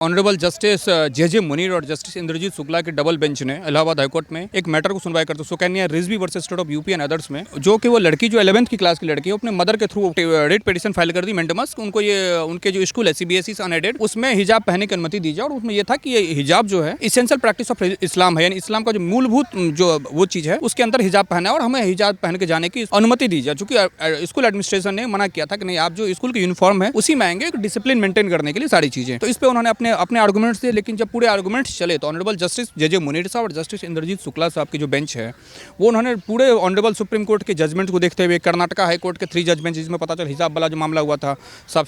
Honourable justice J Munir और justice Indrajit Shukla के double bench ने इलाहाबाद हाईकोर्ट में एक मैटर को सुनवाई करते Sukanya Rizvi versus state of UP and others में, जो कि वो लड़की जो 11th की क्लास की लड़की है, अपने मदर के थ्रू रेट पिटीशन फाइल कर दी मेंटेमस। उनको ये उनके जो स्कूल है सीबीएसई से अनएडेड, उसमें हिजाब पहनने की अनुमति दी जाए। और उसमें यह था कि ये हिजाब जो है इसेंशियल प्रैक्टिस ऑफ इस्लाम है, यानी इस्लाम का जो मूलभूत जो वो चीज़ है उसके अंदर हिजाब पहना है और हमें हिजाब पहन के जाने की अनुमति दी जाए। चूंकि स्कूल एडमिनिस्ट्रेशन ने मना किया था कि नहीं, आप जो स्कूल की यूनिफॉर्म है उसी में आएंगे, एक डिसिप्लिन मेंटेन करने के लिए सारी चीज़ें। तो इस पर उन्होंने अपने आर्गूमेंट्स दिए। लेकिन जब पूरे आर्गूमेंट्स चले तो ऑनरेबल जस्टिस जे मुनीर साहब और जस्टिस इंद्रजीत शुक्ला साहब की जो बेंच है वो उन्होंने पूरे ऑनरेबल सुप्रीम कोर्ट के जजमेंट को देखते हुए, कर्नाटका हाई कोर्ट के 3 जज बेंच जिसमें पता चला हिजाब वाला जो मामला हुआ था सब,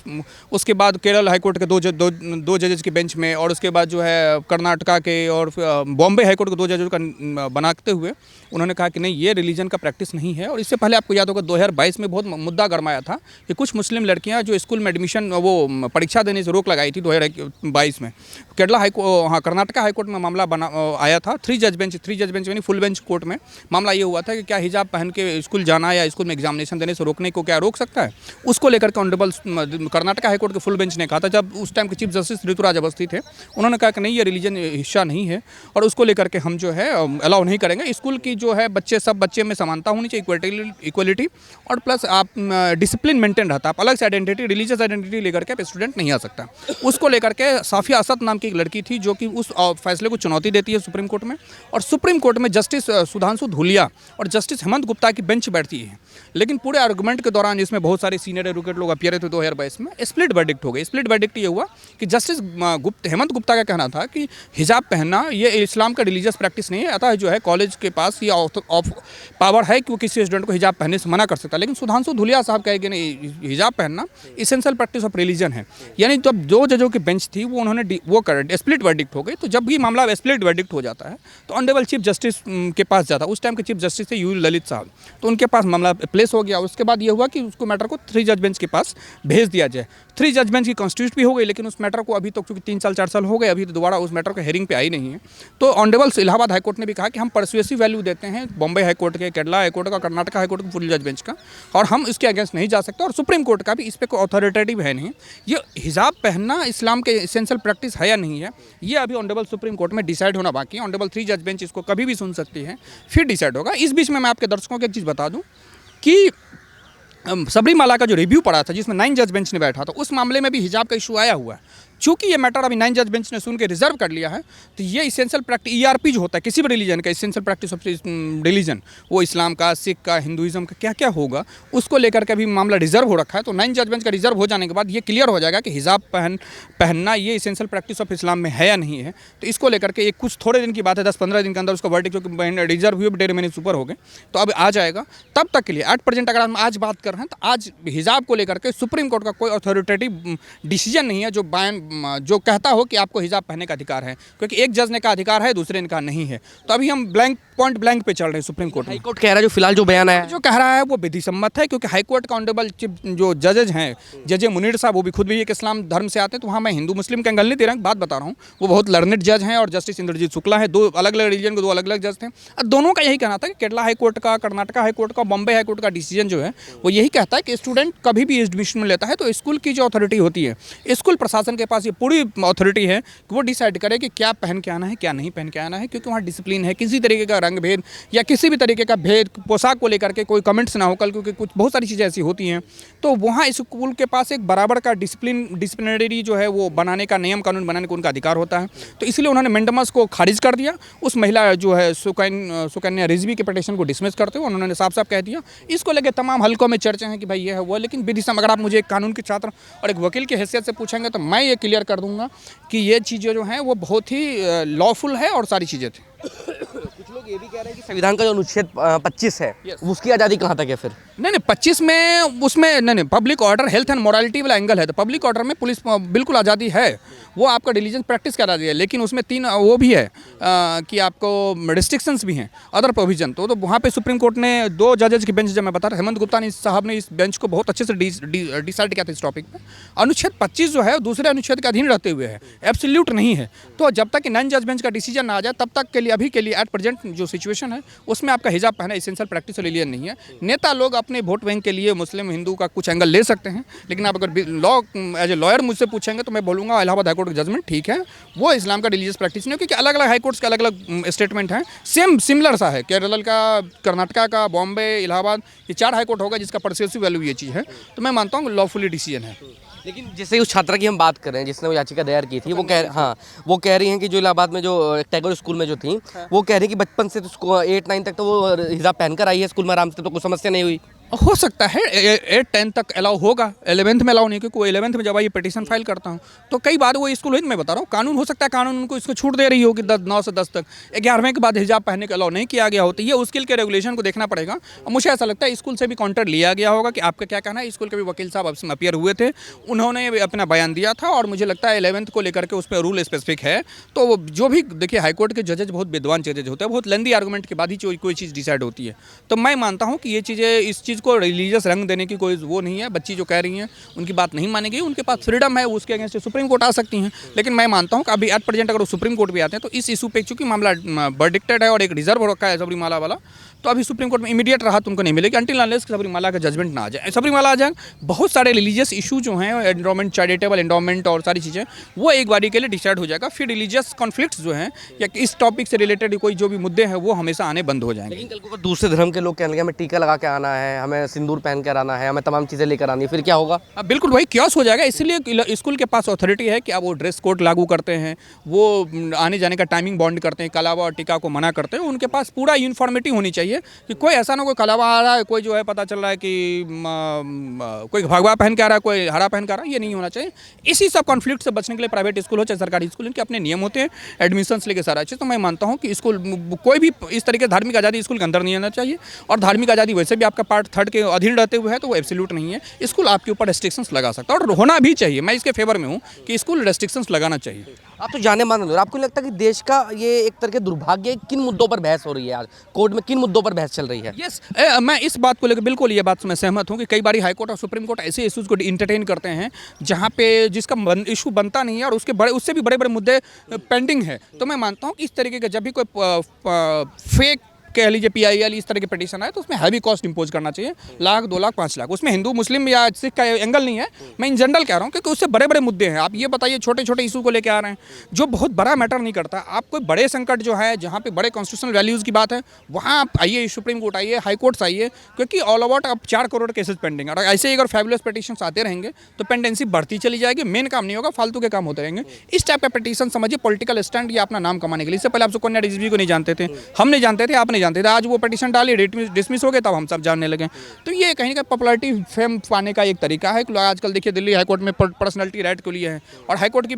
उसके बाद केरल हाई कोर्ट के दो जजेस के बेंच में, और उसके बाद जो है कर्नाटका के और बॉम्बे हाई कोर्ट के 2 जजों का बनाते हुए उन्होंने कहा कि नहीं, ये रिलीजन का प्रैक्टिस नहीं है। और इससे पहले आपको याद होगा 2022 में बहुत मुद्दा गरमाया था कि कुछ मुस्लिम लड़कियां जो स्कूल में एडमिशन वो परीक्षा देने से रोक लगाई थी 2022 में, कर्नाटका हाईकोर्ट में मामला आया था। 3 जज बेंच यानी फुल बेंच कोर्ट में मामला ये हुआ था कि क्या हिजाब पहन के स्कूल जाना या स्कूल में एग्जामिनेशन देने से रोकने को क्या रोक सकता है। उसको लेकर के ऑनरेबल कर्नाटका हाईकोर्ट के फुल बेंच ने कहा था, जब उस टाइम के चीफ जस्टिस ऋतुराज अवस्थी थे, उन्होंने कहा कि नहीं, ये रिलीजन हिस्सा नहीं है और उसको लेकर के हम जो है अलाउ नहीं करेंगे। स्कूल की जो है सब बच्चे में समानता होनी चाहिए, इक्वलिटी, और प्लस आप डिसिप्लिन मेंटेन रहता है। आप अलग से आइडेंटिटी, रिलीजियस आइडेंटिटी लेकर के स्टूडेंट नहीं आ सकता। उसको लेकर के साफिया असद नाम की एक लड़की थी जो कि उस फैसले को चुनौती देती है सुप्रीम कोर्ट में, और सुप्रीम कोर्ट में जस्टिस सुधांशु धूलिया और जस्टिस हेमंत गुप्ता की बेंच बैठती है। लेकिन पूरे आर्गूमेंट के दौरान जिसमें बहुत सारे सीनियर एडवोकेट लोग अपीयर थे 2022 में, स्प्लिट वर्डिक्ट हो गई। स्प्लिट वर्डिक्ट ये हुआ कि जस्टिस हेमंत गुप्ता का कहना था कि हिजाब पहनना ये इस्लाम का रिलीजियस प्रैक्टिस नहीं है, अतः जो है कॉलेज के पास ये ऑफ पावर है कि वो किसी स्टूडेंट को हिजाब पहनने से मना कर सकता है। लेकिन सुधांशु धूलिया साहब कहे कि नहीं, हिजाब पहनना इसेंशियल प्रैक्टिस ऑफ रिलीजन है। यानी जब 2 जजों की बेंच थी वो उन्होंने वो कर स्प्लिट वर्डिक्ट हो गई। तो जब भी मामला स्प्लिट वर्डिक्ट हो जाता है तो ऑनरेबल चीफ जस्टिस के पास जाता है। उस टाइम के चीफ जस्टिस थे यू ललित साहब, तो उनके पास मामला प्लेस हो गया। उसके बाद ये हुआ कि उसको मैटर को 3 जज बेंच के पास भेज दिया जाए। 3 जज बेंच की कॉन्स्टिट्यूट भी हो गई, लेकिन उस मैटर को अभी तक चूंकि 3 साल 4 साल हो गए, अभी तो दोबारा उस मैटर को हेयरिंग पे आई नहीं है। तो ऑनरेबल इलाहाबाद हाईकोर्ट ने भी कहा कि हम परसुएसिव वैल्यू देते हैं बॉम्बे हाईकोर्ट के, केरला हाईकोर्ट का, कर्नाटका हाईकोर्ट के फुल जज बेंच का, और हम इसके अगेंस्ट नहीं जा सकते। और सुप्रीम कोर्ट का भी इस पर कोई अथॉरिटेटिव है नहीं। ये हिजाब पहनना इस्लाम के इसेंशियल प्रैक्टिस है या नहीं है, ये अभी ऑनरेबल सुप्रीम कोर्ट में डिसाइड होना बाकी है। ऑनरेबल 3 जज बेंच इसको कभी भी सुन सकती है, फिर डिसाइड होगा। इस बीच में मैं आपके दर्शकों को एक चीज़ बता दूं कि सबरीमाला का जो रिव्यू पड़ा था जिसमें 9 जज बेंच ने बैठा था, उस मामले में भी हिजाब का इशू आया हुआ है। चूंकि ये मैटर अभी 9 जज बेंच ने सुन के रिजर्व कर लिया है, तो ये इसेंशियल प्रैक्टिस ERP जो होता है किसी भी रिलीजन का, इसेंशियल प्रैक्टिस ऑफ रिलीजन, वो इस्लाम का, सिख का, हिंदुइज्म का क्या क्या होगा, उसको लेकर के भी मामला रिजर्व हो रखा है। तो 9 जज बेंच का रिजर्व हो जाने के बाद ये क्लियर हो जाएगा कि हिजाब पहनना ये इसेंशियल प्रैक्टिस ऑफ इस्लाम में है या नहीं है। तो इसको लेकर के एक कुछ थोड़े दिन की बात है, 10-15 दिन के अंदर उसका वर्डिक्ट, जो रिजर्व हुए डेढ़ महीने सुपर हो गए, तो अब आ जाएगा। तब तक के लिए एट प्रेजेंट अगर हम आज बात कर रहे हैं तो आज हिजाब को लेकर के सुप्रीम कोर्ट का कोई अथॉरिटेटिव डिसीजन नहीं है जो कहता हो कि आपको हिजाब पहनने का अधिकार है, क्योंकि एक जज ने कहा अधिकार है, दूसरे ने कहा नहीं है। तो अभी हम पॉइंट ब्लैंक पे चल रहे हैं सुप्रीम कोर्ट में। हाईकोर्ट कह रहा है, जो फिलहाल जो बयान आया, जो कह रहा है वो विधि सम्मत है, क्योंकि हाईकोर्ट का ऑनरेबल जो जजेज हैं, जे मुनीर साहब, वो भी खुद भी एक इस्लाम धर्म से आते हैं। तो वहाँ मैं हिंदू मुस्लिम का एंगल नहीं दे रहा हूँ, बात बता रहा हूँ। वो बहुत लर्नेड जज हैं। और जस्टिस इंद्रजीत शुक्ला है, 2 अलग अलग रिलीजन के 2 अलग अलग जज थे। दोनों का यही कहना था कि केरला हाईकोर्ट का, कर्नाटका हाईकोर्ट का, बॉम्बे हाईकोर्ट का डिसीजन जो है वो यही कहता है कि स्टूडेंट कभी भी एडमिशन में लेता है तो स्कूल की जो अथॉरिटी होती है, स्कूल प्रशासन के पास ये पूरी अथॉरिटी है कि वो डिसाइड करे कि क्या पहन के आना है, क्या नहीं पहन के आना है। क्योंकि वहाँ डिसिप्लिन है, किसी तरीके का रंग भेद या किसी भी तरीके का भेद, पोशाक को लेकर के कोई कमेंट्स ना हो कल, क्योंकि कुछ बहुत सारी चीज़ें ऐसी होती हैं। तो वहाँ स्कूल के पास एक बराबर का डिसिप्लिनरी जो है वो बनाने का, नियम कानून बनाने का उनका अधिकार होता है। तो इसलिए उन्होंने मेंडेमस को खारिज कर दिया। उस महिला जो है सुकन्या रिजवी के पिटीशन को डिसमिस करते हुए उन्होंने साफ साफ कह दिया। इसको लेकर तमाम हल्कों में चर्चा है कि भाई ये है वो, लेकिन विधि अगर आप मुझे एक कानून के छात्र और एक वकील की हैसियत से पूछेंगे तो मैं ये क्लियर कर दूंगा कि ये चीज़ें जो हैं वो बहुत ही लॉफुल है और सारी चीज़ें थी। कुछ लोग ये भी कह रहे हैं कि संविधान का जो अनुच्छेद 25 है, उसकी आज़ादी कहाँ तक है फिर? नहीं, 25 में उसमें नहीं, public order, health and morality वाला एंगल है। तो पब्लिक ऑर्डर में पुलिस बिल्कुल आज़ादी है, वो आपका रिलीजन प्रैक्टिस करा दिया है। लेकिन उसमें 3 वो भी है कि आपको रिस्ट्रिक्शंस भी हैं, अदर प्रोविजन। तो वहाँ पे सुप्रीम कोर्ट ने 2 जजेज की बेंच, जब मैं बता रहा, हेमंत गुप्ता साहब ने इस बेंच को बहुत अच्छे से डिसाइड किया था इस टॉपिक पे। अनुच्छेद 25 जो है दूसरे अनुच्छेद के अधीन रहते हुए है, एब्सोल्यूट नहीं है। तो जब तक कि 9 जज बेंच का डिसीजन ना आ जाए तब तक के लिए, अभी के लिए एट प्रेजेंट जो सिचुएशन है उसमें आपका हिजाब पहना एसेंशियल प्रैक्टिस रिलीजन नहीं है। नेता लोग अपने वोट बैंक के लिए मुस्लिम हिंदू का कुछ एंगल ले सकते हैं, लेकिन आप अगर लॉ एज ए लॉयर मुझसे पूछेंगे तो मैं बोलूँगा इलाहाबाद हाईकोर्ट का जजमेंट ठीक है, वो इस्लाम का रिलीजियस प्रैक्टिस नहीं है, क्योंकि अलग अलग हाईकोर्ट्स के अलग अलग स्टेटमेंट हैं, सिमिलर सा है। केरल का, कर्नाटका का, बॉम्बे, इलाहाबाद, ये 4 हाईकोर्ट होगा जिसका परसेसिव वैल्यू ये चीज़ है। तो मैं मानता हूँ लॉफुली डिसीजन है। लेकिन जैसे उस छात्रा की हम बात कर रहे हैं जिसने वो याचिका दायर की थी, वो कह रही हैं कि जो इलाहाबाद में जो टैगोर स्कूल में जो थी, वो कह रही हैं कि बचपन से तो 8-9 तक तो वो हिजाब पहनकर आई है स्कूल में आराम से, तो कोई समस्या नहीं हुई। हो सकता है 8-10 तक अलाउ होगा, 11th में अलाउ नहीं, क्योंकि 11th में जब ये पिटीशन फाइल करता हूँ तो कई बार वो स्कूल मैं बता रहा हूँ कानून हो सकता है, कानून उनको इसको छूट दे रही होगी 9 से 10 तक। 11वें के बाद हिजाब पहनने का अलाउ नहीं किया गया होता, ये स्कूल के रेगुलेशन को देखना पड़ेगा। और मुझे ऐसा लगता है स्कूल से भी कॉन्ट्रैक्ट लिया गया होगा कि आपका क्या कहना है। स्कूल के भी वकील साहब आपसे अपीयर हुए थे, उन्होंने अपना बयान दिया था, और मुझे लगता है 11th को लेकर के उस पर रूल स्पेसिफिक है। तो जो भी देखिए हाईकोर्ट के जजेज बहुत विद्वान जजेज होते हैं, बहुत लेंदी आर्गूमेंट के बाद ही कोई चीज़ डिसाइड होती है। तो मैं मानता हूँ कि ये चीज़ें, इस चीज़ को रिलीजियस रंग देने की कोई वो नहीं है। बच्ची जो कह रही हैं उनकी बात नहीं मानेगी, उनके पास फ्रीडम है, उसके अगेंस्ट सुप्रीम कोर्ट आ सकती हैं। लेकिन मैं मानता हूं कि अभी एट प्रेजेंट अगर वो सुप्रीम कोर्ट भी आते हैं तो इस इशू पे चूंकि मामला वर्डिक्टेड है और एक रिजर्व रखा है सबरीमाला वाला, तो अभी सुप्रीम कोर्ट में इमीडिएट राहत उनको नहीं मिलेगी अंटिल अनलेस सबरीमाला का जजमेंट ना आ जाए। सबरीमाला आ जाए, बहुत सारे रिलीजियस इशू जो हैं, एंडोमेंट, चैरिटेबल एंडोमेंट और सारी चीज़ें, वो एक बारी के लिए डिसाइड हो जाएगा। फिर रिलीजियस कॉन्फ्लिक्ट्स जो हैं या इस टॉपिक से रिलेटेड कोई जो भी मुद्दे हैं वो हमेशा आने बंद हो जाएंगे। लेकिन कल को दूसरे धर्म के लोग कहने लगे हमें टीका लगा के आना है, हमें सिंदूर पहन कर आना है, हमें तमाम चीज़ें लेकर आनी है, फिर क्या होगा? अब बिल्कुल वही क्योस हो जाएगा। इसलिए स्कूल के पास अथॉरिटी है कि आप वो ड्रेस कोड लागू करते हैं, वो आने जाने का टाइमिंग बॉन्ड करते हैं, कलावा और टीका को मना करते हैं। उनके पास पूरा यूनिफॉर्मिटी होनी चाहिए कि कोई ऐसा ना कोई कलावा आ रहा है, कोई जो है पता चल रहा है कि कोई भगवा पहन के आ रहा है, कोई हरा पहन के आ रहा है, ये नहीं होना चाहिए। इसी सब कॉन्फ्लिक्ट से बचने के लिए प्राइवेट स्कूल हो चाहे सरकारी स्कूल, इनके अपने नियम होते हैं, एडमिशन्स लेके सारा चीज़। तो मैं मानता हूँ कि स्कूल कोई भी इस तरीके धार्मिक आज़ादी स्कूल के अंदर नहीं आना चाहिए, और धार्मिक आज़ादी वैसे भी आपका पार्ट 3 के अधीन रहते हुए है, तो वो एब्सोल्यूट नहीं है। स्कूल आपके ऊपर रेस्ट्रिक्शंस लगा सकता है, और होना भी चाहिए। मैं इसके फेवर में हूँ कि स्कूल रेस्ट्रिक्शंस लगाना चाहिए। आप तो जाने माने लोग, आपको नहीं लगता कि देश का ये एक तरह के दुर्भाग्य है? किन मुद्दों पर बहस हो रही है आज कोर्ट में, किन मुद्दों पर बहस चल रही है? यस, मैं इस बात को लेकर बिल्कुल ये बात से मैं सहमत हूँ कि कई बार हाई कोर्ट और सुप्रीम कोर्ट ऐसे इश्यूज़ को इंटरटेन करते हैं जहाँ पे जिसका इशू बनता नहीं है, और उससे भी बड़े बड़े मुद्दे पेंडिंग है। तो मैं मानता हूँ कि इस तरीके का जब भी कोई फेक कह लीजिए PIL इस तरह के पिटीशन आए तो उसमें हैवी कॉस्ट इंपोज करना चाहिए, 1 लाख 2 लाख 5 लाख। उसमें हिंदू मुस्लिम या सिख का एंगल नहीं है, मैं इन जनरल कह रहा हूँ, क्योंकि उससे बड़े बड़े मुद्दे हैं। आप ये बताइए छोटे छोटे इशू को लेकर आ रहे हैं जो बहुत बड़ा मैटर नहीं करता। आप कोई बड़े संकट जो है जहाँ पे बड़े कॉन्स्टिट्यूशनल वैल्यूज़ की बात है, वहाँ आप आइए, सुप्रीम कोर्ट आइए, हाई कोर्ट्स आइए, क्योंकि ऑल ओवर अब 4 करोड़ केसेज पेंडिंग है। और ऐसे ही अगर फैबुलस पिटीशन आते रहेंगे तो पेंडेंसी बढ़ती चली जाएगी, मेन काम नहीं होगा, फालतू के काम होते रहेंगे। इस टाइप का पिटीशन समझिए पॉलिटिकल स्टैंड या अपना नाम कमाने के लिए। इससे पहले आप सुकन्या रिजवी को नहीं जानते थे, हम नहीं जानते थे, आप नहीं जानते थे, आज वो पिटीशन डाली, डिसमिस हो गए, तब हम सब जानने लगे। तो ये कहीं का पॉपुलैरिटी फेम पाने का एक तरीका है कि आजकल देखिए दिल्ली हाईकोर्ट में पर्सनैलिटी राइट के लिए है, और हाईकोर्ट की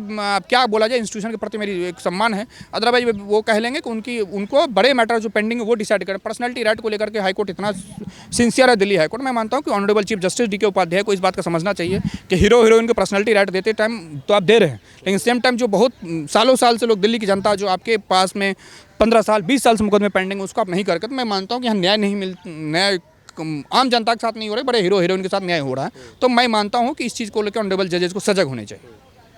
क्या बोला जाए, इंस्टीट्यूशन के प्रति मेरी एक सम्मान है। अदरवाइज वो कह लेंगे कि उनको बड़े मैटर जो पेंडिंग है वो डिसाइड करें। पर्सनैलिटी राइट को लेकर के हाईकोर्ट इतना सिंसियर है दिल्ली हाईकोर्ट। मैं मानता हूँ कि honourable chief justice DK Upadhyay को इस बात का समझना चाहिए कि हीरो हीरोइन को पर्सनैलिटी राइट देते टाइम तो आप दे रहे हैं, लेकिन सेम टाइम जो बहुत सालों साल से लोग दिल्ली की जनता जो आपके पास में 15 साल 20 साल से मुकदमे पेंडिंग, उसको आप नहीं करके, तो मैं मानता हूँ कि यहाँ न्याय नहीं न्याय आम जनता के साथ नहीं हो रहा है, बड़े हीरो हीरोइन के साथ न्याय हो रहा है। तो मैं मानता हूँ कि इस चीज़ को लेकर ऑनरेबल जजेस को सजग होने चाहिए।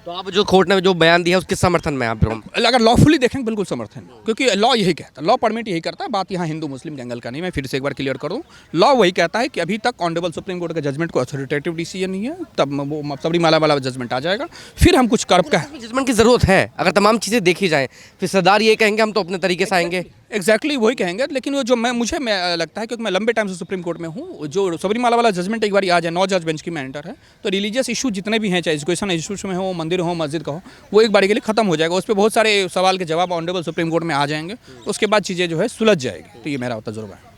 तो आप जो कोर्ट ने जो बयान दिया उसके समर्थन में आप? अगर लॉफुली देखें बिल्कुल समर्थन, क्योंकि लॉ यही कहता है, लॉ परमिट यही करता है। बात यहाँ हिंदू मुस्लिम के एंगल का नहीं, मैं फिर से एक बार क्लियर करूँ, लॉ वही कहता है कि अभी तक ऑनरेबल सुप्रीम कोर्ट के जजमेंट को अथॉरिटेटिव डिसीजन नहीं है, तब वो सबरीमाला वाला जजमेंट आ जाएगा, फिर हम कुछ कर जजमेंट की जरूरत है। अगर तमाम चीज़ें देखी जाएँ, फिर सरदार ये कहेंगे हम तो अपने तरीके से आएंगे। एग्जैक्टली वही कहेंगे। लेकिन वो जो मुझे लगता है, क्योंकि मैं लंबे टाइम से सुप्रीम कोर्ट में हूँ, जो सबरीमाला वाला जजमेंट एक बार आ जाए, 9 जज बेंच की मैटर है, तो रिलीजियस इशू जितने भी हैं, चाहे एजुकेशन इशूज में हो, मंदिर हो, मस्जिद का हो, वो एक बारी के लिए खत्म हो जाएगा। उस पर बहुत सारे सवाल के जवाब ऑनरेबल सुप्रीम कोर्ट में आ जाएंगे, तो उसके बाद चीज़ें जो है सुलझ जाएगी। तो ये मेरा तजुर्बा है।